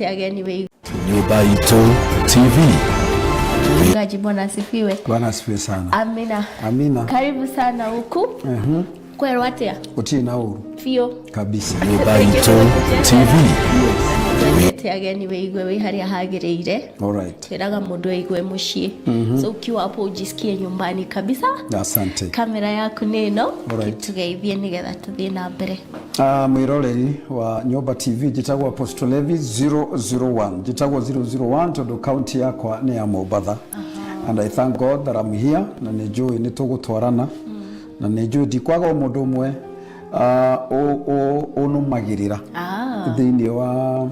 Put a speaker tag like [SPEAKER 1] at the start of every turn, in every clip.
[SPEAKER 1] Anyway.
[SPEAKER 2] Nyumba Itu TV.
[SPEAKER 1] Mchungaji, Bwana asifiwe.
[SPEAKER 2] Bwana asifiwe sana.
[SPEAKER 1] Amina.
[SPEAKER 2] Amina.
[SPEAKER 1] Karibu sana huku. Kwero atia?
[SPEAKER 2] Uti na uru.
[SPEAKER 1] Fio.
[SPEAKER 2] Kabisa. Nyumba Itu TV.
[SPEAKER 1] Anyway, igwe haria hagireire.
[SPEAKER 2] Alright.
[SPEAKER 1] Twiraga mundu igwe mushie. So ukiwa hapo ujisikie nyumbani kabisa.
[SPEAKER 2] Asante.
[SPEAKER 1] Kamera yaku nino. Tugeithie nigetha tuthie na mbere.
[SPEAKER 2] Mwiroreri wa Nyumba TV jitagwo Apostle Levi 001. Jitagwo 001 tondu county yakwa ni ya Mombasa. And I thank God that I'm here na nijui nitugutwarana. Na nijui dikwaga mundu umwe unumagirira. Thini wa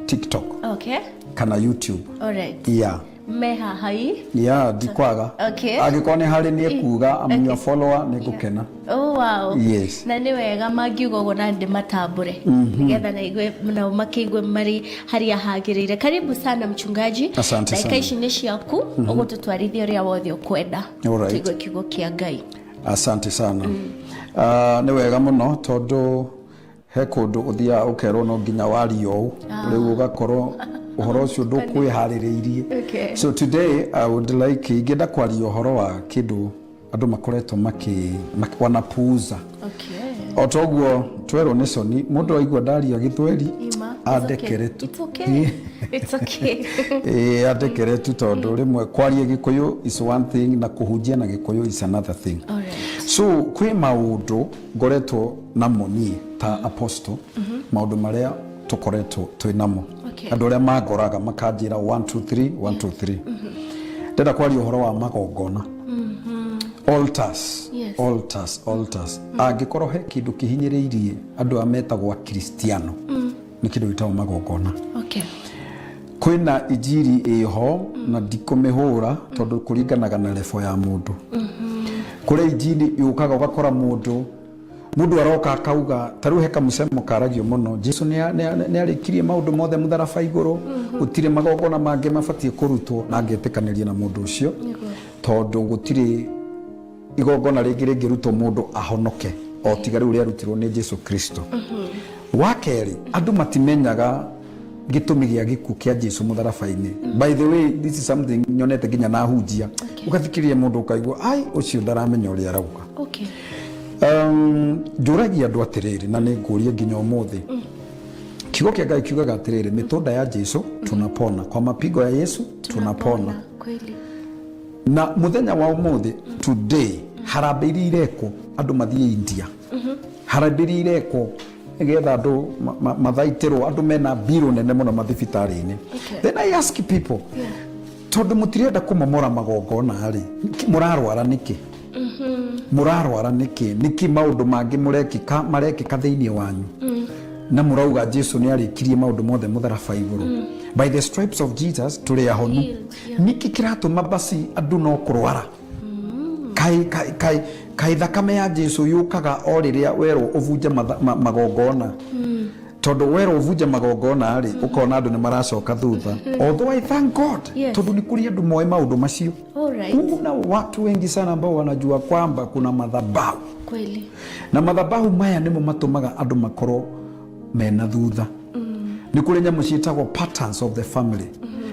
[SPEAKER 2] TikTok.
[SPEAKER 1] Okay.
[SPEAKER 2] Kana YouTube.
[SPEAKER 1] Alright.
[SPEAKER 2] Yeah.
[SPEAKER 1] Meha hai.
[SPEAKER 2] Yeah, dikwaga.
[SPEAKER 1] Okay.
[SPEAKER 2] Agikone hari ni kuga I'm your follower ni gukena.
[SPEAKER 1] Oh wow.
[SPEAKER 2] Yes.
[SPEAKER 1] Na ni wega magiugo na ndi matambure. Nigetha na igwe na makigwe mari haria hagirire. Karibu sana mchungaji.
[SPEAKER 2] Asante sana.
[SPEAKER 1] Dakika ici ni ciaku ugututwarithia uria wothe ukwenda.
[SPEAKER 2] Tigwe
[SPEAKER 1] kiugo kia Ngai.
[SPEAKER 2] Asante sana. Ni wega muno tondu he kundu uthia ukerwo no nginya wario riu ugakorwo uhoro ucio ndukwihaririirie. So today I would like igenda kwaria uhoro wa kindu andu makoretwo wanapuuza. Okay. Otoguo twerwo ni soni mundu aigua ndaria githweri andekere tu.
[SPEAKER 1] It's okay. It's okay.
[SPEAKER 2] Andekere tu tondu rimwe kwaria gikuyu is one thing na kuhunjia na gikuyu is another thing.
[SPEAKER 1] Alright.
[SPEAKER 2] So kwi maundu ngoretwo namo nie ta apostle maundu maria tukoretwo twinamo. Andu aria magoraga makanjira 1 2 3 1 2 3. Ndenda kwaria uhoro wa magongona. Altars. Angikorwo he kindu kihinyiriirie andu ametagwo Kristiano. Ni kindu gitagwo magongona.
[SPEAKER 1] Okay.
[SPEAKER 2] Kwina injiri iho na ndikumihura tondu kuringanaga na level ya mundu. Kure injiri yukaga ugakora mundu aroka akauga taru heka musemo karagio muno Jesu ni arikirie maundu mothe mutharaba iguru gutire magongona mange mabatie kurutwo na angetekaniria na mundu ucio tondu gutire igongona ringi rutwo mundu ahonoke o tiga riu ria rutirwo ni Jesu Kristo. Wakeri andu matimenyaga gitumi gia giku kia Jesu mutharaba-ini. By the way, this is something nyonete ginya na hunjia ugathikiria mundu ukaigua ai ucio ndaramenya uria arauga.
[SPEAKER 1] Okay.
[SPEAKER 2] Juragia andu atiriri na ni ngurie nginya umuthi. Kiugo kia Ngai kiugaga atiriri mitunda ya Jesu tunapona, kwa mapigo ya Yesu tunapona.
[SPEAKER 1] Kweli.
[SPEAKER 2] Na muthenya wa umuthi today harambiri ireko andu mathie India. Harambiri ireko egetha andu mathaitirwo andu mena biro nene muno mathibitari-ini. Then I ask people, tondu mutirenda kumomora magongona ari murarwara niki? Murarwara niki maundu mangi marekika thiini wanyu na murauga Jesu ni arikirie maundu mothe mutharaba iguru. By the stripes of Jesus turi ahonu. Niki kiratuma basi andu no kurwara? Kai thakame ya Jesu yukaga o riria werwo uvunje magongona. Tondu werwo uvunje magongona ari ukona andu ni maracoka thutha. Although I thank God tondu ni kuri andu moe maundu macio. Kuna watu wengi sana ambao wanajua kwamba kuna madhabahu.
[SPEAKER 1] Kweli. Na
[SPEAKER 2] madhabahu maya nimo matumaga andu makoro mena thutha. Ni kuri nyamu ciitagwo patterns of the family.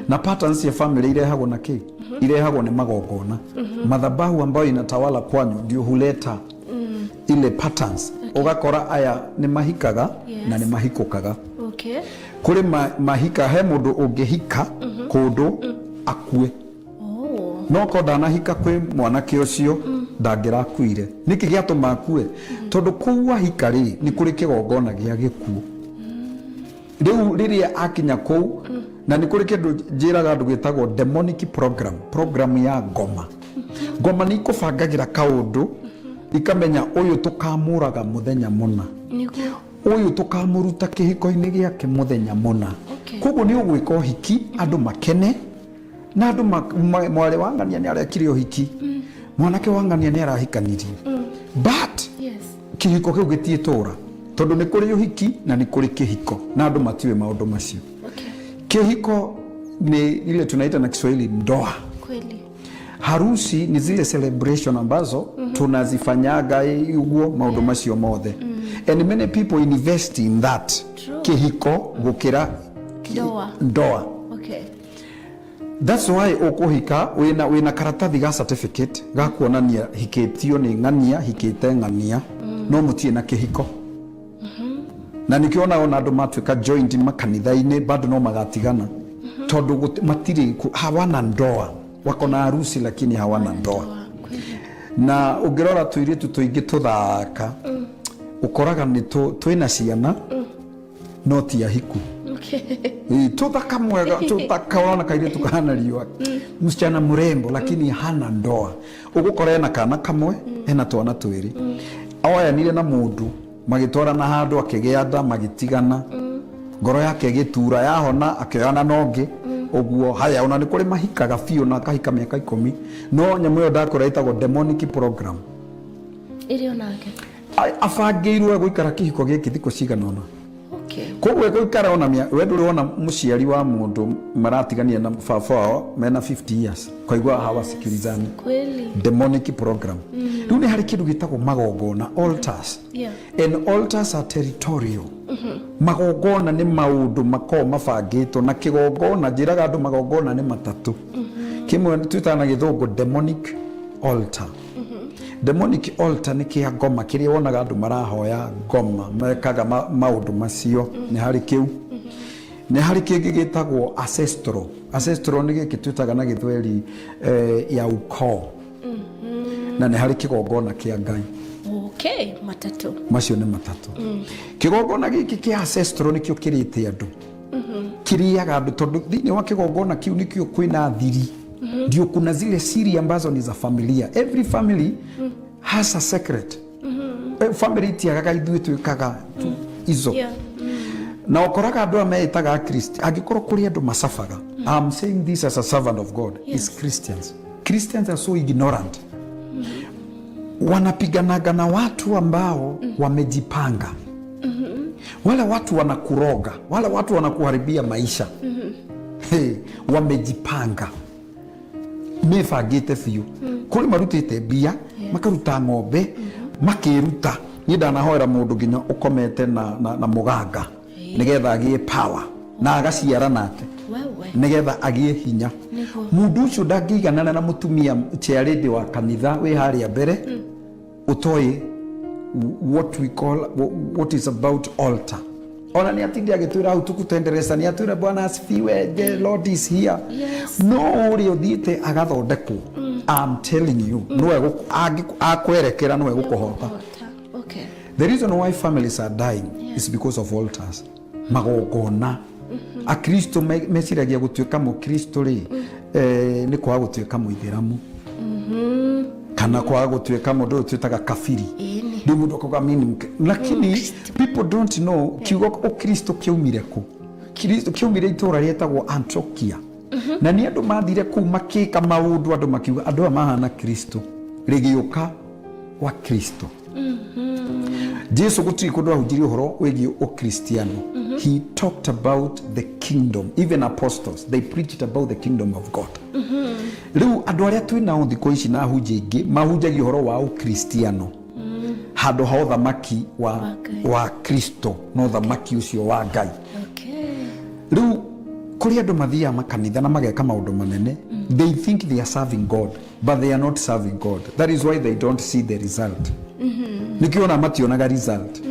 [SPEAKER 2] Na patterns ya family irehagwo na ki? Irehagwo ni magongona. Madhabahu ambayo inatawala kwanyu ndio huleta ile patterns. Ugakora aya ni mahikaga na ni mahikokaga.
[SPEAKER 1] Okay.
[SPEAKER 2] Kuri mahika he mundu ungihika kundu akue. No ko ndanahika kwi mwanake ucio ndangirakuire. Niki giatuma akue? Tondu kuwa hikari ni kuri kigongona gia gikuo. Riu riria akinya kou na ni kuri kindu njiraga andu gitagwo demonic program ya ngoma. Ngoma ni ikubangagira kaundu ikamenya uyu tukamuraga muthenya muna. Uyu tukamuruta kihiko-ini giake muthenya muna. Koguo ni ugwika uhiki andu makene na andu mwale wangania ni arekire uhiki. Mwanake wangania ni arahikanirie. But kihiko kiu gitie tura tondu ni kuri uhiki na ni kuri kihiko na andu matiwe maundu macio. Kihiko ni ile tunaita na Kiswahili ndoa. Kweli. Harusi ni zile celebration ambazo tunazifanyaga uguo maundu macio mothe. And many people invest in that. Kihiko gukira ndoa.
[SPEAKER 1] Okay.
[SPEAKER 2] That's why ukuhika wina karatathi ga certificate ga kuonania hiketio ni ng'ania hikete ng'ania no mutie na kihiko. Na nikiona ona andu matuika joint makanitha-ini bado no magatigana tondu matiri hawana ndoa, wako na harusi lakini hawana ndoa. Na ungirora tuiritu tuingi tuthaka ukoraga ni twina ciana no ti ahiku. Okay. Tuthaka mwega tutakaona kairitu kahana riwa msichana mrembo lakini hana ndoa. Ugukora ena kana kamwe ena twana twiri oya nire na mundu magitwara na handu akigianda magitigana ngoro yake gitura yahona akioyana nongi uguo haya ona ni kuri mahikaga biu na kahika miaka 10 no nyamu yo ndakora itagwo demonic program
[SPEAKER 1] irio nake
[SPEAKER 2] afangirwe guikara kihiko giki thiko cigana ona.
[SPEAKER 1] Okay.
[SPEAKER 2] Koguo guikara ona we nduri wona muciari wa mundu maratigania na baba wao mena 50 years koigwa hawasikilizani
[SPEAKER 1] kweli
[SPEAKER 2] demonic program. Riu ni hari kindu gitagwo magongona altars.
[SPEAKER 1] Yeah.
[SPEAKER 2] And altars are territorial. Magongona ni maundu mako mabangitwo na kigongona njiraga andu magongona ni matatu. Kimwe twitana githungu demonic altar. Demonic altar ni kia ngoma kiria wonaga andu marahoya ngoma mekaga maundu macio ni hari kiu. Ni hari kingi gitagwo ancestral. Ancestral ni giki twitaga na githweri ya ukoo. Na ni hari kigongona kia Ngai.
[SPEAKER 1] Okay, matatu.
[SPEAKER 2] Macio ni matatu. Kigongona giki kia ancestral nikio kirite andu. Kiriaga andu tondu thini wa kigongona kiu nikio kwina thiri. Ndio kuna zile siri ambazo ni za familia. Every family has a secret. Family tiagaga ithuĩ twĩkaga izo. Na ukoraga andu ameitaga Kristo agikorwo kuri andu masafaga. I'm saying this as a servant of God. Is Christians. Christians are so ignorant. Wanapiganaga na watu ambao wamejipanga. Wala watu wanakuroga, wala watu wanakuharibia maisha. Wamejipanga. Mefagite fiu. Kuri marutite bia, makaruta ng'ombe, makiruta. Ni ndanahoera mundu nginya ukomete na muganga. Nigetha agie power. Na agaciara nake. Nigetha agie hinya. Mundu ucio ndangĩiganana na mutumia chiaridi wa kanitha we haria mbere. Utoi what we call what is about altar. Ona ni atindi agitwira au tukutendereza ni atwira Bwana asifiwe, the Lord is here.
[SPEAKER 1] Yes.
[SPEAKER 2] No uri uthite agathondekwo. I'm telling you no akwerekera no egukuhota.
[SPEAKER 1] Okay.
[SPEAKER 2] The reason why families are dying is because of altars. Magongona. A Kristo mesiragia gutuika mu Kristo ri ni kwa gutuika mu ithiramu. Kana kwa gutuika mundu twitaga kafiri. Ndi mundu akogamini lakini people don't know kiugo o Kristo kiumire ku. Kristo kiumire itura rietagwo Antiochia. Na ni andu mathire ku makika maundu andu makiuga andu amahana Kristo rigiuka wa Kristo. Jesu gutiri kundu ahunjiri uhoro wigi o Kristiano. He talked about the kingdom. Even apostles, they preached about the kingdom of God. Riu andu aria twina o thiko ici na hunjia ingi mahunjagia uhoro wa Ukristiano. Handu ha uthamaki wa Kristo no uthamaki ucio wa Ngai.
[SPEAKER 1] Okay.
[SPEAKER 2] Riu kuri andu mathia makanitha na mageka maundu manene, they think they are serving God, but they are not serving God. That is why they don't see the result. Nikiona mationaga result.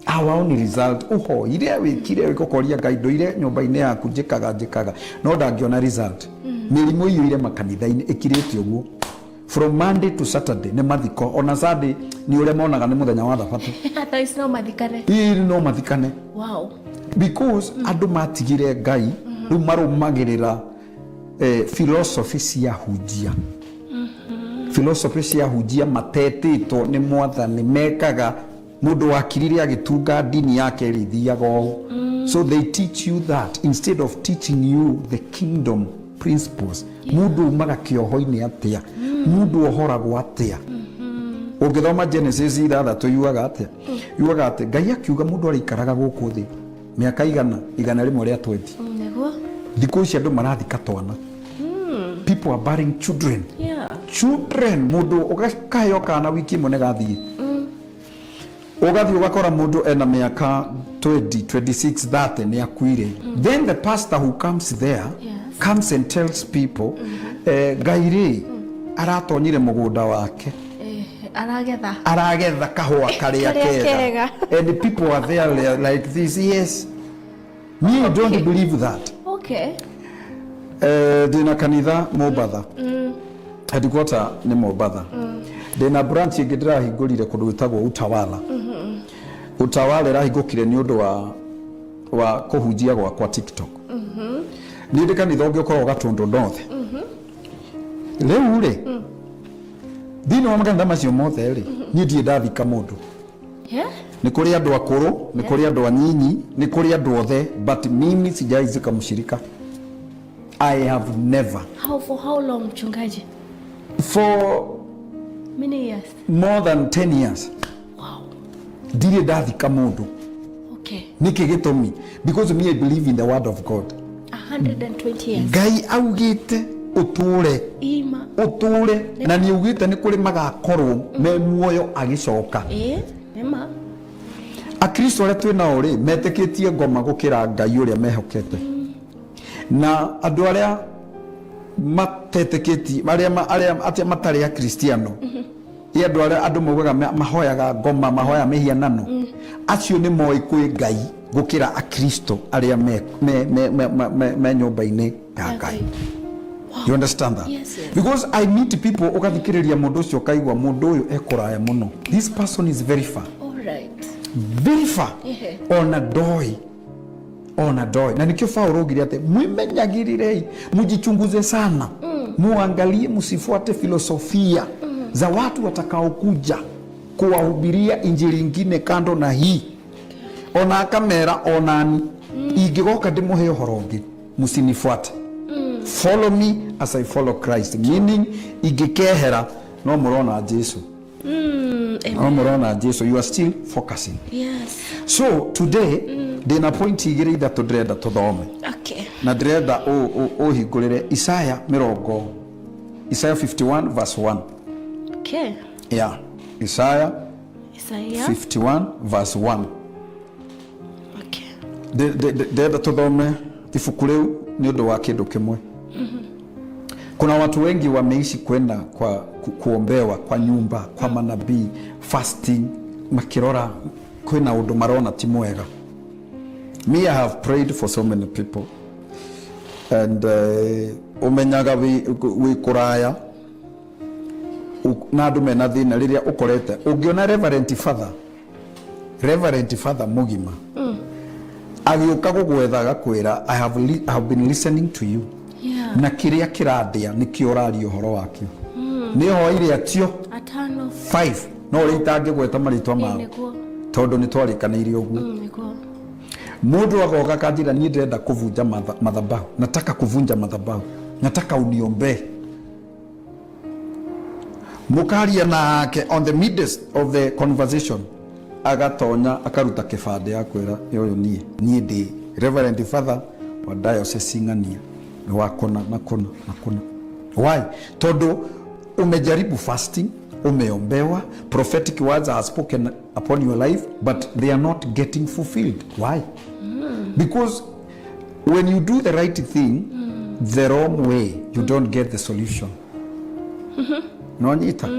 [SPEAKER 2] Awaoni result. Uho ile wikire wikokoria Ngai ndoire nyumba-ini yaku njikaga no ndangiona result. Mirimo iyo ile makanitha-ini ikirite uguo. From Monday to Saturday ne mathiko ona Sunday ni ule monaga ni muthenya wa thabatũ.
[SPEAKER 1] Hata isno mathikane.
[SPEAKER 2] No mathikane.
[SPEAKER 1] Wow.
[SPEAKER 2] Because andu matigire Ngai riu marumagirira philosophy cia hunjia. Philosophy cia hunjia matetĩtwo ni mwathani mekaga mundu wakirire agitunga dini yake rithiaga o. So they teach you that instead of teaching you the kingdom principles. Mundu umaga kioho-ini atia. Mundu ohoragwo atia. Ungithoma Genesis 3 yuaga atia. Yuaga atia Ngai akiuga mundu arikaraga guku thi miaka igana rimwe ria 20.
[SPEAKER 1] Nego.
[SPEAKER 2] Thikũ ici andu marathika twana. People are bearing children.
[SPEAKER 1] Yeah.
[SPEAKER 2] Children mundu ukaheo kana wiki imwe negathie. ugathi ugakora mundu ena miaka 20 26 30 ni akuire. Then the pastor who comes there comes and tells people Gairi aratonyire mugunda wake aragetha kahua karia kega and the people are there like this. Yes, me don't believe that.
[SPEAKER 1] Okay.
[SPEAKER 2] Dina kanitha Mobatha headquarter ni Mobatha. Dina branch igidra higurire kundu gwitagwo Utawala. Utawala rahigukire ni undu wa kuhunjia kwa TikTok. Ni ndi kanitha ungi ukorwo Gatundu North. Leu ri dino makanitha macio mothe ri ni ndie ndathika mundu. Ni kuri andu akuru, ni kuri andu anyinyi, ni kuri andu othe, but mimi sijaizika mshirika. I have never.
[SPEAKER 1] For how long, mchungaji?
[SPEAKER 2] For
[SPEAKER 1] many years.
[SPEAKER 2] More than 10 years.
[SPEAKER 1] Wow.
[SPEAKER 2] Ndire ndathika mundu.
[SPEAKER 1] Okay.
[SPEAKER 2] Niki gitumi because me I believe in the word of God.
[SPEAKER 1] 120 years.
[SPEAKER 2] Ngai augite uture.
[SPEAKER 1] Ima.
[SPEAKER 2] Uture na ni ugite ni kuri magakorwo me muoyo agicoka.
[SPEAKER 1] Ema.
[SPEAKER 2] Akristo re twina ori meteketie ngoma gukira Ngai uria mehokete. Na andu aria mateteketi aria atia matari ya Kristiano i andu aria andu mogaga mahoyaga ngoma mahoya mehianano acio ni moi kwi Ngai gukira akristo aria me nyumba-ini ya Ngai. You understand that?
[SPEAKER 1] Yes, yes.
[SPEAKER 2] Because I meet people ugathikiriria mundu ucio kaigwa mundu uyu ekuraya muno. This person is very far.
[SPEAKER 1] All right.
[SPEAKER 2] Very far. Ona doi. Na nikio Paulo ugiri ate mwimenyagirire mujichunguze sana. Muangalie msifuate filosofia za watu watakaokuja kuwahubiria injili nyingine kando na hii. Ona kamera onani igigoka ndimuhe uhoro ungi musinifuate. Follow me as I follow Christ. Meaning igikehera no murona Jesu. No murona Jesu. You are still focusing.
[SPEAKER 1] Yes.
[SPEAKER 2] So today dina point igiri that to dreda to thome.
[SPEAKER 1] Okay.
[SPEAKER 2] Na dreda o higurire Isaiah 51 verse 1.
[SPEAKER 1] Okay.
[SPEAKER 2] Yeah. Isaiah 51 verse 1.
[SPEAKER 1] Okay.
[SPEAKER 2] Dreda to thome ifuku riu ni undu wa kindu kimwe. Kuna watu wengi wameishi kwenda kwa kuombewa kwa nyumba, kwa manabii, fasting, makirora kwina undu marona ti mwega. Me, I have prayed for so many people. And umenyaga wi kuraya na andu mena thina riria ukorete ungiona reverend father mugima agiuka gugwetha gakwira I have been listening to you.
[SPEAKER 1] Yeah.
[SPEAKER 2] Na kiria kiradia nikio uraria uhoro wakio. Ni hoire atio
[SPEAKER 1] atano
[SPEAKER 2] 5 no ritange gweta maritwa mao tondu ni twarikanire uguo. Mundu agoka kanjira ni ndenda kuvunja madhabahu. Nataka kuvunja madhabahu. Nataka uniombe. Mukaria nake on the midst of the conversation agatonya akaruta kibande akwira yoyo nie ndi Reverend Father wa diocese ngania ni wakona na kuna. Why? Todo umejaribu fasting, umeombewa, prophetic words are spoken upon your life, but they are not getting fulfilled. Why? Because when you do the right thing the wrong way, you don't get the solution. No nyita.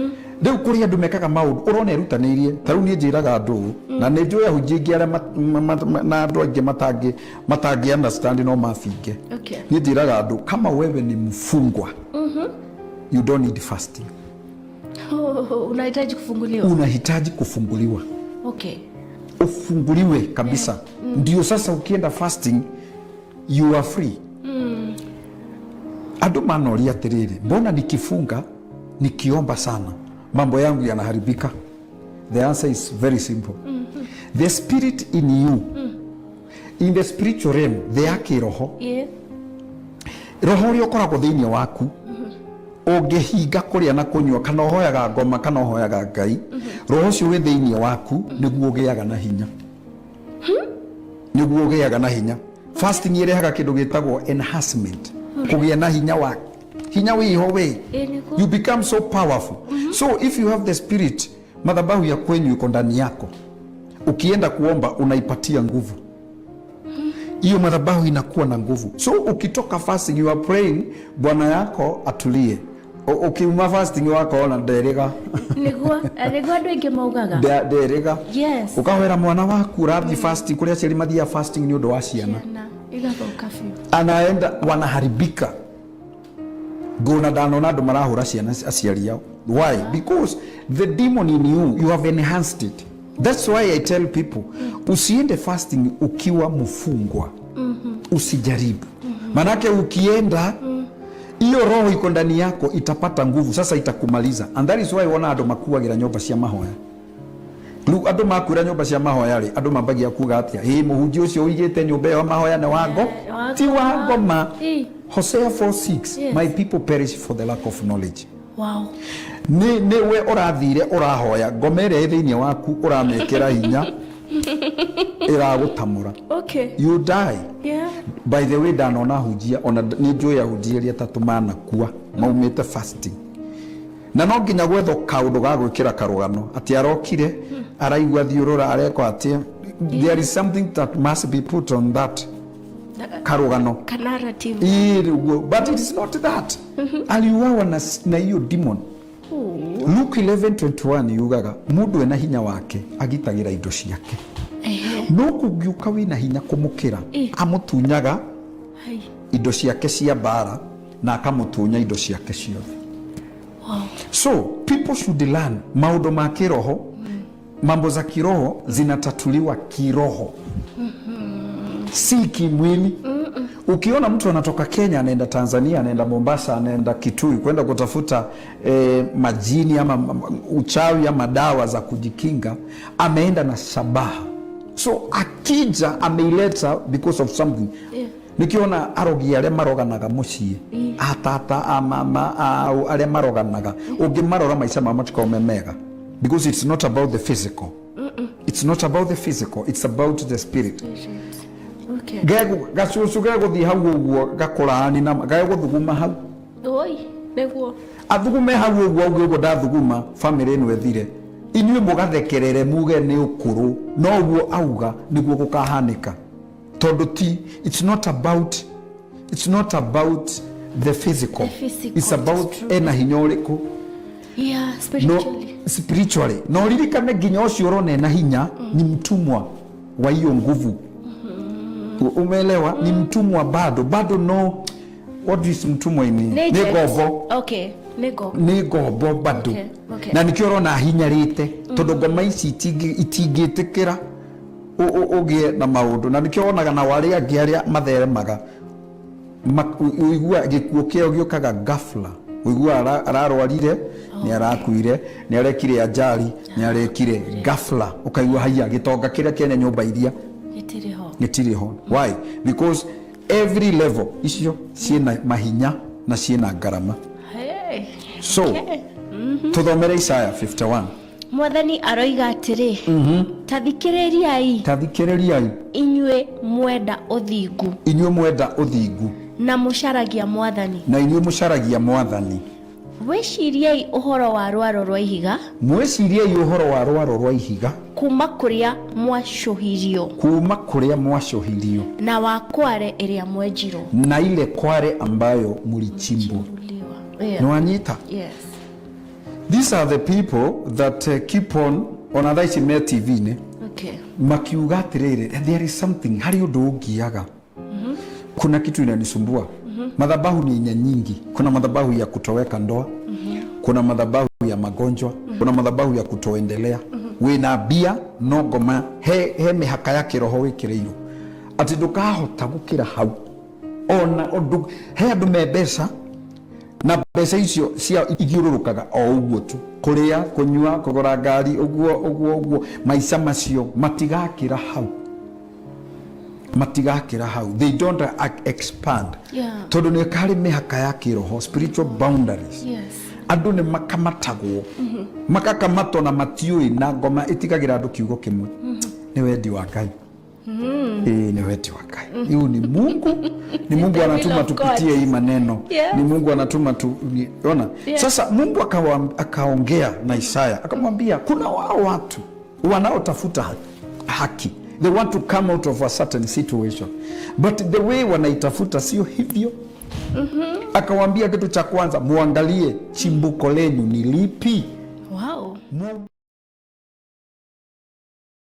[SPEAKER 2] Deu kuri andu mekaga maundu urone rutanirie taru nie njiraga andu na ne njoya hujingi ara na andu angi matangi understand no mafinge.
[SPEAKER 1] Okay.
[SPEAKER 2] Nie njiraga andu kama wewe ni mfungwa you don't need fasting.
[SPEAKER 1] Unahitaji kufunguliwa.
[SPEAKER 2] Unahitaji kufunguliwa.
[SPEAKER 1] Okay.
[SPEAKER 2] Ufunguliwe kabisa. Ndio sasa ukienda fasting you are free. Andu manoria atiriri mbona nikifunga nikiomba sana mambo yangu yanaharibika? The answer is very simple. The spirit in you, in the spiritual realm, the yake roho, roho ri ukoragwo thiini waku ungihinga kuria na kunywa kana hoyaga ngoma kana hoyaga Ngai, roho ucio wi thiini waku niguo ugiaga na hinya. Niguo ugiaga na hinya. Fasting irehaga kindu gitagwo enhancement, kugia na hinya waku. Hinya wiho we, you become so powerful. So if you have the spirit, madhabahu ya kwenyu iko ndani yako. ukienda kuomba unaipatia nguvu. Hiyo madhabahu inakuwa na nguvu. So ukitoka fasting, you are praying, Bwana yako atulie. Ukiuma fasting wako ona nderega.
[SPEAKER 1] Nigua andu ingi maugaga.
[SPEAKER 2] Nderega.
[SPEAKER 1] Yes.
[SPEAKER 2] Ukahwera mwana waku rathi fasting kuria ciari mathia fasting ni undu wa ciana.
[SPEAKER 1] Igathoka biũ.
[SPEAKER 2] Anaenda wanaharibika. Gona dano na ndo marahura ciana aciari yao. Why? Because the demon in you have enhanced it. That's why I tell people, usiende fasting ukiwa mfungwa. Usijaribu. Manake ukienda hiyo roho iko ndani yako itapata nguvu, sasa itakumaliza. And that is why wana andu makuagira nyumba cia mahoya. Lu andu makuira nyumba cia mahoya ri andu mambagia kuga atia hi muhunji ucio uigite nyumba ya mahoya ne wango ti wango ma. Hosea 4:6 yes. My people perish for the lack of knowledge.
[SPEAKER 1] Wow.
[SPEAKER 2] Ni we urathire urahoya ngomere thiini waku uramekera hinya iragutamura.
[SPEAKER 1] Okay.
[SPEAKER 2] You die.
[SPEAKER 1] Yeah.
[SPEAKER 2] By the way, danona hujia ona ni njui ya hujia tatu mana kuwa maumite fasting. Na no nginya gwetho kaundu ga gwikira karugano ati arokire araigwa thiurura areko ati there is something that must be put on that karugano
[SPEAKER 1] narrative.
[SPEAKER 2] But it is not that. Aliuawa na hiyo demon. Luke 11:21 yugaga mundu ena hinya wake agitagira indo ciake. No kugiuka wina hinya kumukira amutunyaga indo ciake cia bara na akamutunya indo ciake ciothe.
[SPEAKER 1] Wow.
[SPEAKER 2] So people should learn maundu ma kiroho. Mambo za kiroho zinatatuliwa kiroho. Si kimwili. Ukiona mtu anatoka Kenya anaenda Tanzania, anaenda Mombasa, anaenda Kitui kwenda kutafuta majini ama uchawi ama dawa za kujikinga, ameenda na shabaha. So akija ameileta because of something. Nikiona arogi aria maroganaga mucii atata amama au aria maroganaga ungimarora maica ma matika umemega, because it's not about the physical. It's not about the physical, it's about the spirit.
[SPEAKER 1] Okay.
[SPEAKER 2] Gacucu gaguthi hau uguo gakurani na gaguthuguma hau.
[SPEAKER 1] Oi, neguo.
[SPEAKER 2] Athugume hau uguo ndathuguma family eno ethire. Inyuĩ mugathekerere muge ni ukuru no uguo auga niguo gukahanika. Tondu ti it's not about the physical. It's about ena hinya uriku.
[SPEAKER 1] Yeah, spiritually.
[SPEAKER 2] No, spiritually. No ririkane nginya ucio urone na hinya ni mtumwa wa hiyo nguvu. Umeelewa? Ni mtumwa bado no. What is mtumwa ini? Ni gobo.
[SPEAKER 1] Okay,
[SPEAKER 2] ni gobo bado.
[SPEAKER 1] Okay.
[SPEAKER 2] Na nikioro na hinya rite tondu ngoma ici itingitikira ugie na maundu, na nikionaga na wari angi aria matheremaga uigua gikuo kio giokaga ghafla. Uigua ararwarire ni arakuire ni arekire ajali ni arekire ghafla, ukaigua haya gitonga kiria kene nyumba iria gitiriho. Why? Because every level icio ciena mahinya na ciena ngarama.
[SPEAKER 1] Hey.
[SPEAKER 2] So tuthomere Isaiah 51.
[SPEAKER 1] Mwathani aroiga atiri tathikiririai inyue mwenda uthingu na mucaragia mwathani wiciriei uhoro wa rwaro rwa ihiga kuma kuria mwashuhirio na wa kware iria mwenjiro
[SPEAKER 2] na ile kware ambayo mulichimbwa. Nwanyita?
[SPEAKER 1] Yes.
[SPEAKER 2] These are the people that keep on other me TV ne.
[SPEAKER 1] Okay.
[SPEAKER 2] Makiuga atiriri, there is something hari undu ungiaga. Kuna kitu inanisumbua. Madhabahu ni nyingi. Kuna madhabahu ya kutoweka ndoa. Kuna madhabahu ya magonjwa. Kuna madhabahu ya kutoendelea. Wina bia no ngoma he mihaka ya kiroho wikireiro. Ati ndukahota gukira hau. Ona undu he andu mebesa na pesa icio cia igiururukaga o uguo tu, kuria kunyua kugura ngari uguo maica macio matigakira hau. They don't expand. Tondu ni kari mihaka ya kiroho, spiritual boundaries.
[SPEAKER 1] Yes.
[SPEAKER 2] Andu ni makamatagwo makakamatwo na matiui na ngoma itigagira andu kiugo kimwe. Ni wendi wa Ngai. Ni wendi wa Ngai. Hiyo ni Mungu anatuma tupitie hii maneno. Ni Mungu anatuma ona. Sasa Mungu akaongea na Isaya akamwambia kuna wao watu wanaotafuta haki. They want to come out of a certain situation, but the way wanaitafuta sio hivyo. Akawaambia kitu cha kwanza, muangalie chimbuko lenu ni lipi.
[SPEAKER 1] Wow.